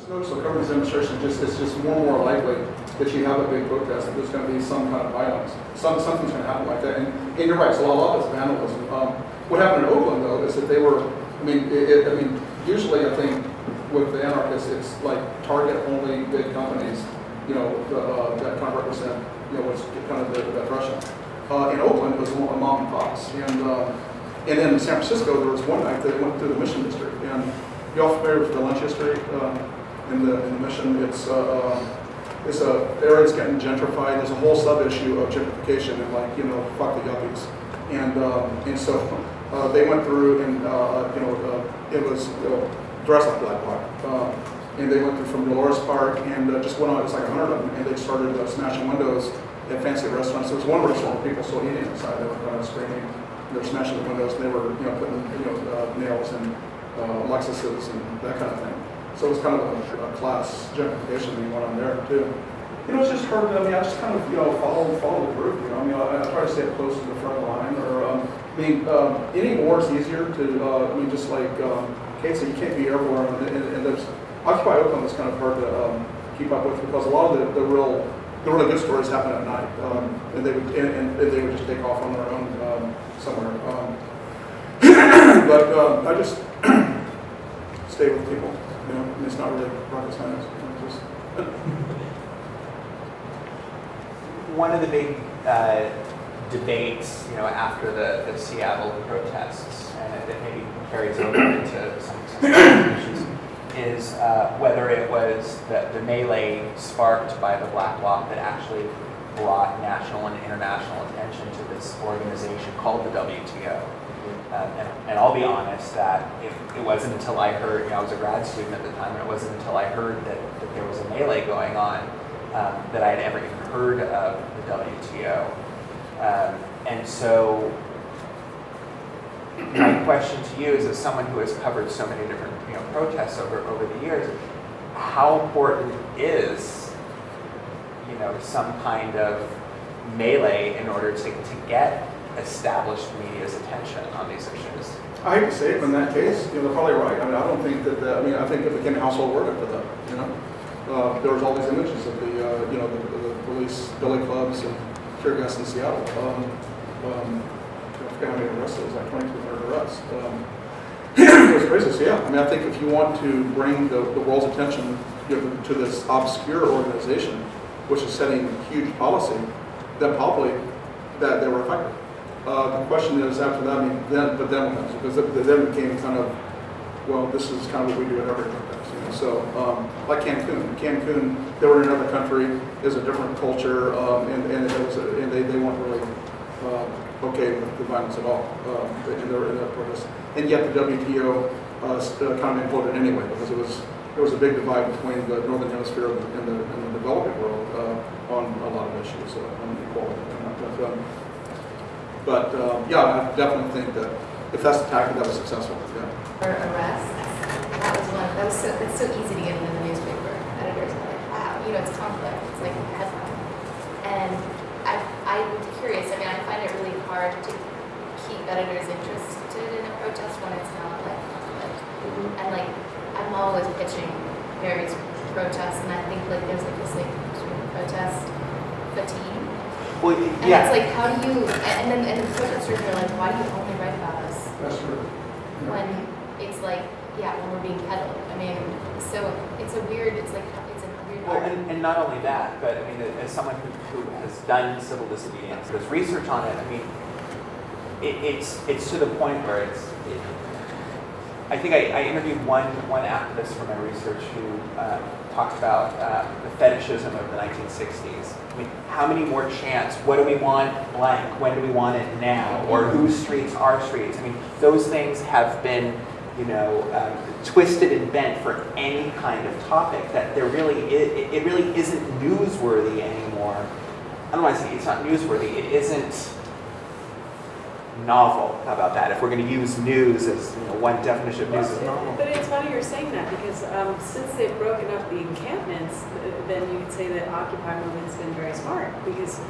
noticed the government's demonstration, it's just more and more likely that you have a big protest, that there's going to be some kind of violence. Something's going to happen like that. And you're right, so a lot of it's vandalism. What happened in Oakland, though, is that they were, I mean, usually I think with the anarchists, it's like target only big companies, you know, that kind of represent, you know, what's kind of the aggression. In Oakland, it was mom and pops. And then in San Francisco, there was one night that it went through the Mission District. And you all familiar with the lunch history in the Mission? It's a area that's getting gentrified. There's a whole sub-issue of gentrification and, like, you know, fuck the yuppies. And so they went through and, you know, it was dressed like Black Bloc. And they went through from Dolores Park and just went on, it's like 100 of them, and they started smashing windows at fancy restaurants. There was one restaurant where people still eating inside. They were screaming, they were smashing the windows, and they were, you know, putting, you know, nails and Lexuses and that kind of thing. So it was kind of a class gentrification thing going on there too. You know, it's just hard. I mean, I just kind of, you know, follow the group. You know, I mean, I try to stay close to the front line. Or I mean, any war is easier to. I mean, just like Kate said, you can't be everywhere, and there's Occupy Oakland is kind of hard to keep up with because a lot of the really good stories happen at night, and they would just take off on their own somewhere. But I just stay with people. You know, and it's not really rocket science. Just one of the big debates, you know, after the Seattle protests, and it maybe carries over into some issues, is whether it was the melee sparked by the Black Bloc that actually brought national and international attention to this organization called the WTO. And I'll be honest that it wasn't until I heard, you know, I was a grad student at the time, and it wasn't until I heard that there was a melee going on that I had ever even heard of the WTO. And so my question to you is, as someone who has covered so many different, you know, protests over the years, how important is, you know, some kind of melee in order to get established media's attention on these issues? I hate to say it, but in that case, you know, they're probably right. I mean, I don't think that. I mean, I think it became a household word after that. You know, there was all these images of the, you know, the police billy clubs and tear gas in Seattle. I forget how many arrests it was, like 2,200 arrests. It was crazy. So yeah, I mean, I think if you want to bring the world's attention, you know, to this obscure organization, which is setting huge policy, then probably that they were effective. The question is, after that, I mean, then what happens? Because it then became kind of, well, this is kind of what we do at every protest, you know. So, like Cancun, they were in another country, there's a different culture, and they weren't really okay with the violence at all in their protest. And yet the WTO kind of imploded anyway, because there was a big divide between the Northern Hemisphere and the developing world on a lot of issues on equality. But yeah, I definitely think that if that's the tactic, that was successful. Yeah. For arrests, that was one. It's so easy to get into the newspaper. Editors are like, wow, you know, it's conflict. It's like a headline. And I'm curious. I mean, I find it really hard to keep editors interested in a protest when it's not like conflict. And like, I'm always pitching various protests, and I think like there's like this like sort of protest fatigue. Well, and yeah. it's like, how do you, and then the protesters are like, why do you only write about us? That's true. Yeah. When it's like, yeah, when we're being peddled. I mean, so it's a weird, it's like, it's a weird. Well, and not only that, but I mean, as someone who has done civil disobedience, does research on it, I mean, it's to the point where I think I interviewed one activist for my research who talked about the fetishism of the 1960s. I mean, how many more chants? What do we want blank? When do we want it now? Or whose streets are streets? I mean, those things have been, you know, twisted and bent for any kind of topic that there really it really isn't newsworthy anymore. I don't want to say it's not newsworthy. It isn't novel. How about that? If we're going to use news as, you know, one definition of news is novel. But it's funny you're saying that, because since they've broken up the encampments, then you could say that Occupy movement's been very smart, because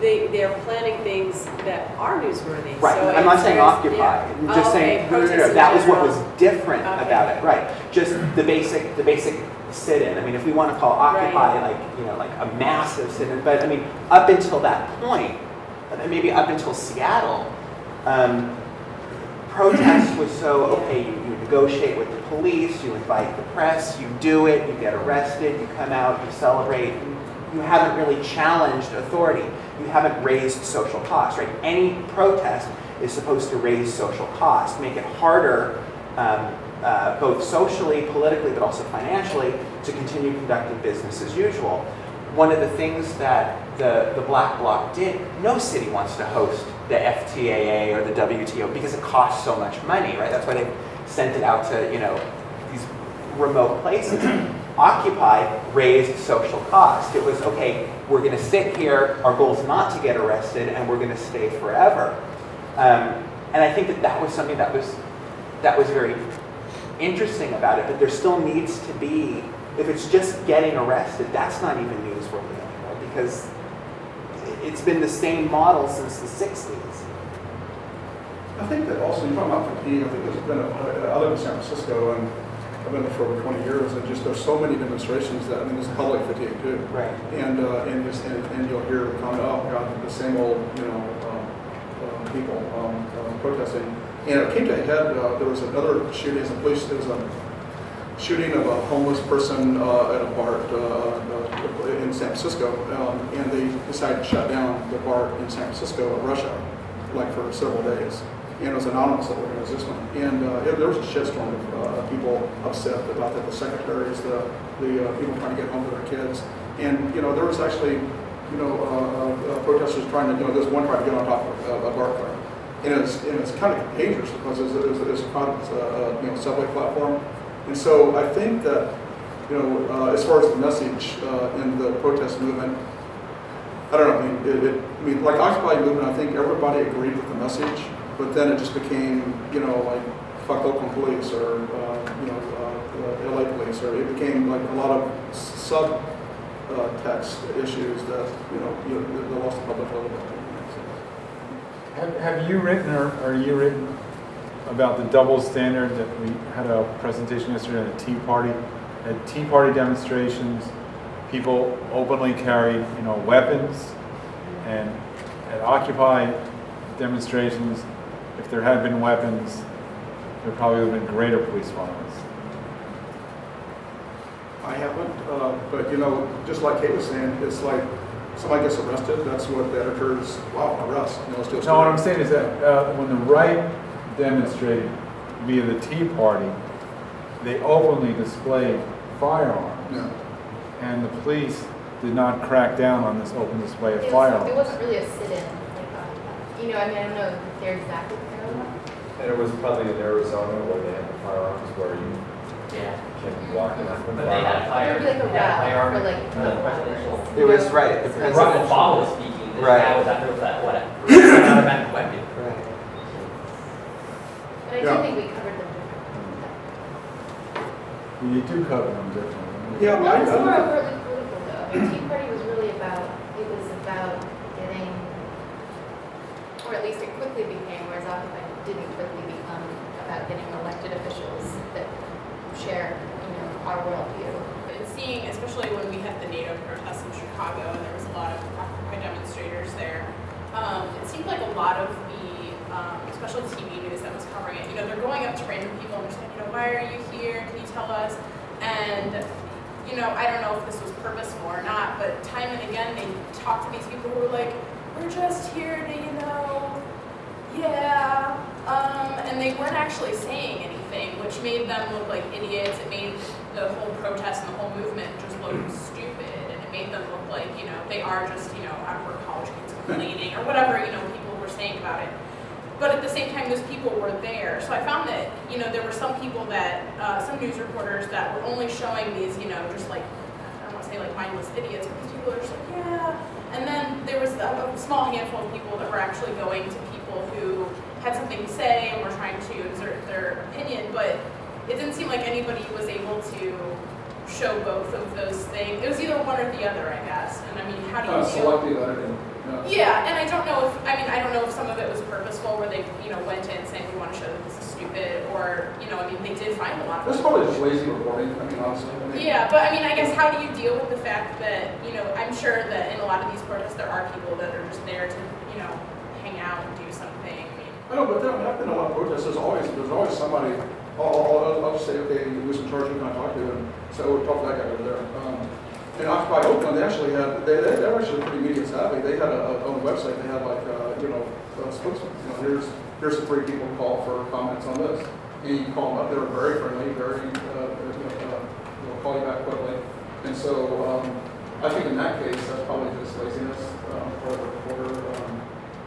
they're planning things that are newsworthy. Right. So I'm not saying Occupy. Yeah. I'm just saying no. That was what was different about it. Right. Just the basic sit-in. I mean, if we want to call Occupy like a massive sit-in, but I mean, up until that point, maybe up until Seattle, protest was so, okay, you negotiate with the police, you invite the press, you do it, you get arrested, you come out, you celebrate. You haven't really challenged authority. You haven't raised social costs, right? Any protest is supposed to raise social costs, make it harder, both socially, politically, but also financially, to continue conducting business as usual. One of the things that the Black Bloc did, no city wants to host the FTAA or the WTO because it costs so much money, right? That's why they sent it out to, these remote places. Occupy raised social cost. It was, okay, we're going to sit here, our goal is not to get arrested, and we're going to stay forever. And I think that was something that was very interesting about it, but there still needs to be, if it's just getting arrested, that's not even newsworthy anymore, because it's been the same model since the 60s. I think that also, you're talking about fatigue, I think there's been I live in San Francisco, and I've been there for over 20 years, and just there's so many demonstrations that, I mean, there's public fatigue too. Right. And you'll hear the comment, oh God, the same old, people protesting. And it came to a head, there was another shooting, there was a shooting of a homeless person at a bar in San Francisco, and they decided to shut down the bar in San Francisco, Russia, like for several days. And it was anonymous that organized this one. And there was a shitstorm of people upset about that, the secretaries, the people trying to get home to their kids. And, there was actually, protesters trying to, there's one trying to get on top of a bar car. And it's kind of dangerous because it's a crowded, subway platform. And so I think that, as far as the message in the protest movement, I don't know, I mean, like Occupy movement, I think everybody agreed with the message. But then it just became, like, fuck Oakland police or, LA police, or it became like a lot of subtext issues that, they lost the public a little bit. Have you written, or are you written about the double standard that we had a presentation yesterday on the Tea Party? At Tea Party demonstrations, people openly carried, weapons, and at Occupy demonstrations, if there had been weapons, there probably would have been greater police violence. I haven't, but just like Kate was saying, it's like somebody gets arrested, that's what the editors, wow, arrest. Let's do a story. No, what I'm saying is that when the right demonstrated via the Tea Party, they openly displayed firearms. Yeah. And the police did not crack down on this open display of firearms. It wasn't really a sit-in. I mean, I don't know if they're exactly parallel. And it was probably in Arizona where they had the firearms where you can't be walking up with But they had fire. Like a rap for like presidential. It was right. The President Obama was speaking. This right. guy was after that automatic weapon. Right. But I do think we covered them differently. You do cover them differently. Yeah, it's more overtly political though. I mean, Tea Party was really about getting, or at least it quickly became, whereas Occupy didn't quickly become about getting elected officials that share, our worldview. And seeing, especially when we had the NATO protests in Chicago, and there was a lot of Occupy demonstrators there, it seemed like a lot of the, especially TV news that was covering it, they're going up to random people and they're saying, why are you here? Can you tell us? And I don't know if this was purposeful or not, but time and again they talk to these people who are like, we're just here to, and they weren't actually saying anything, which made them look like idiots. It made the whole protest and the whole movement just look stupid, and it made them look like, they are just, awkward college kids complaining, or whatever, people were saying about it. But at the same time, those people were there. So I found that, there were some people that, some news reporters that were only showing these, just like, I don't want to say like mindless idiots, but these people are just like, yeah. And then there was a small handful of people that were actually going to people who had something to say and were trying to exert their opinion, but it didn't seem like anybody was able to show both of those things. It was either one or the other, I guess. And I mean, how do you Kind of deal? selective editing. Yeah, and I don't know if, I mean, I don't know if some of it was purposeful where they, went in saying we want to show that this is stupid, or, I mean, they did find a lot of That's probably just lazy reporting, I mean, honestly. Yeah, but I mean, I guess how do you deal with the fact that, I'm sure that in a lot of these protests there are people that are just there to, hang out and do something. I mean, I know, but there have been a lot of protests. There's always somebody. I'll just say, okay, who's in charge? Who can I talk to? And so we'll talk to that guy over there. In Occupy Oakland, they actually had. They're actually pretty media savvy. They had on the website. They had like a spokesman. Here's the 3 people to call for comments on this. And you call them up. They were very friendly. They'll call you back quickly. And so I think in that case, that's probably just laziness for the reporter.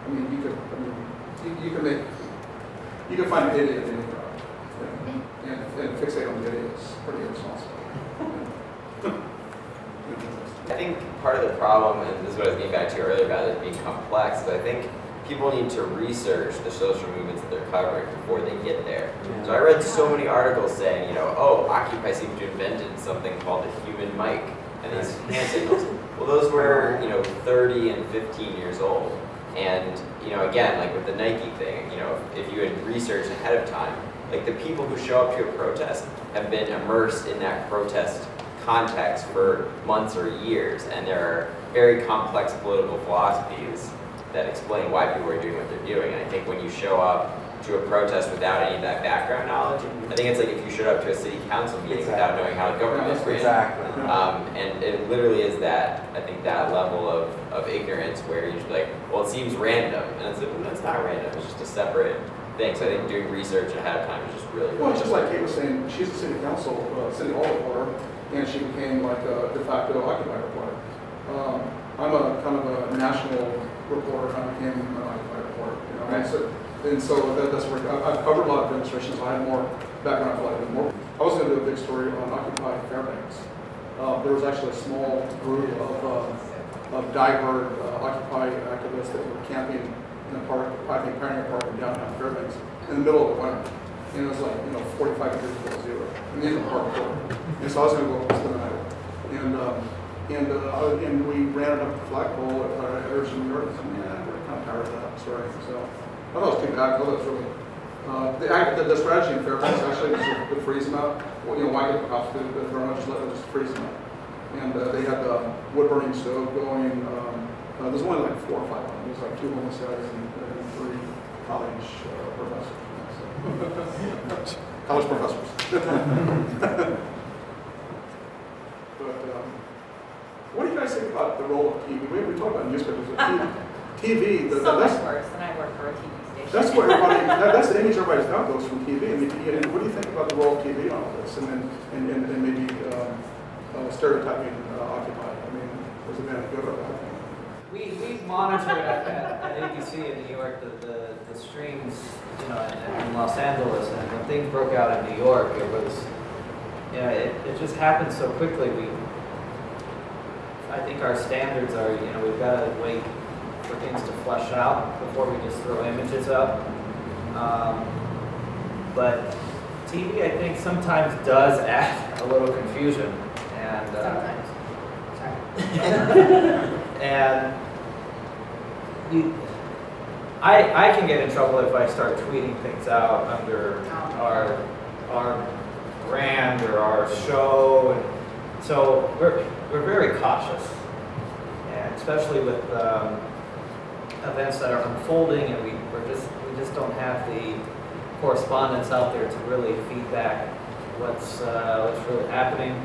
I mean, you can find an idiot in any crowd, and fixate on the idiot is pretty irresponsible. I think part of the problem, and this is what I was getting back to earlier about it being complex, is I think people need to research the social movements that they're covering before they get there. Yeah. So I read so many articles saying, Occupy seems to have invented something called the human mic, and these hand signals. Well, those were, 30 and 15 years old. And, again, like with the Nike thing, if you had researched ahead of time, like the people who show up to a protest have been immersed in that protest context for months or years, and there are very complex political philosophies that explain why people are doing what they're doing. And I think when you show up to a protest without any of that background knowledge, I think it's like if you showed up to a city council meeting without knowing how the government is ran. Exactly. And it literally is that, I think, that level of ignorance where you're just like, well, it seems random. And it's like, well, it's not random, it's just a separate thing. So I think doing research ahead of time is just really, really Well, it's just like Kate was saying, she's a city council, city hall reporter, and she became like a de facto Occupy reporter. I'm a kind of a national reporter, I became an Occupy reporter. Right. And so that's where I've covered a lot of demonstrations. So I had more background. I was going to do a big story on Occupy Fairbanks. There was actually a small group of diehard Occupy activists that were camping in a park, I think Pioneer Park in downtown Fairbanks, in the middle of the winter. And it was like 45 degrees below zero. And these are hardcore. And so I was going to go up and spend the night. And we ran it up the flagpole at Arizona, New York, and said, yeah, we're kind of tired of that story. So I thought it was too bad. I thought it was really the strategy in Fairbanks actually was to freeze them out. Well, why get the cops to just let them just freeze them out. And they had the wood burning stove going. There's only like 4 or 5 of them. There's like 2 homeless guys and 3 college professors. College professors. But what do you guys think about the role of TV? We talk about newspapers, but TV. So much worse than I work for a TV station. That's what everybody. That's the image everybody's got goes from TV. I mean, what do you think about the role of TV on all this, and maybe stereotyping Occupy? I mean, was it good or bad? We monitored at ABC in New York the streams, in Los Angeles, and when things broke out in New York, it was, it just happened so quickly. I think our standards are, we've got to wait for things to flesh out before we just throw images up. But TV, I think, sometimes does add a little confusion, and Sometimes. Sorry. and I can get in trouble if I start tweeting things out under our brand or our show, and so we're very cautious, and especially with events that are unfolding, and we just don't have the correspondence out there to really feed back what's really happening.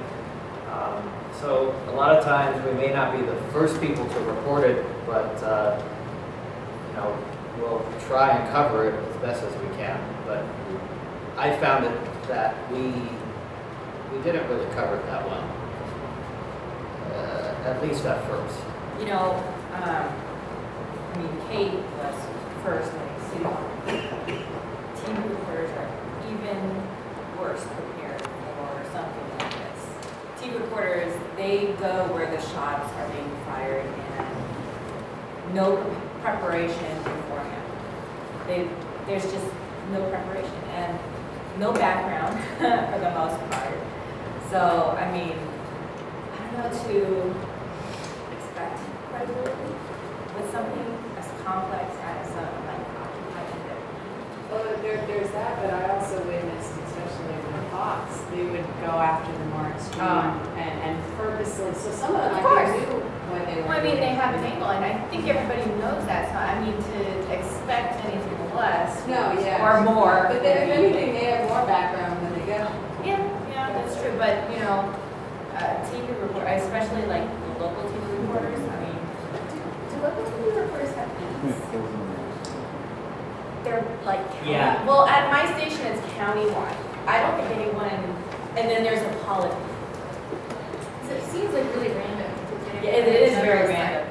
So a lot of times we may not be the first people to report it, but we'll try and cover it as best as we can. But I found it that we didn't really cover it that well, at least at first. Kate was first at City Hall. Team reporters are even worse prepared for something like this. Team reporters, they go where the shots are being fired and no preparation beforehand. There's just no preparation and no background for the most part. So, I mean, I don't know to expect credibility with something as complex as like Occupy NWP. Well, there's that, but I also witnessed, especially with Fox, they would go after the more extreme and purposely, so some of them Of I course. think knew what they were Well, I mean, they doing. have an angle, and I think everybody knows that, so I mean, to expect anything less. No, yeah. Or more. But then, if anything, they have more background when they go. Yeah, that's true, but, you know, TV report, especially like the local TV reporters, I mean, do local TV reporters have beats? They're like county, Yeah. well, at my station, it's countywide. I don't think anyone, and then there's a politics. So it seems like really random. Yeah, it is very random.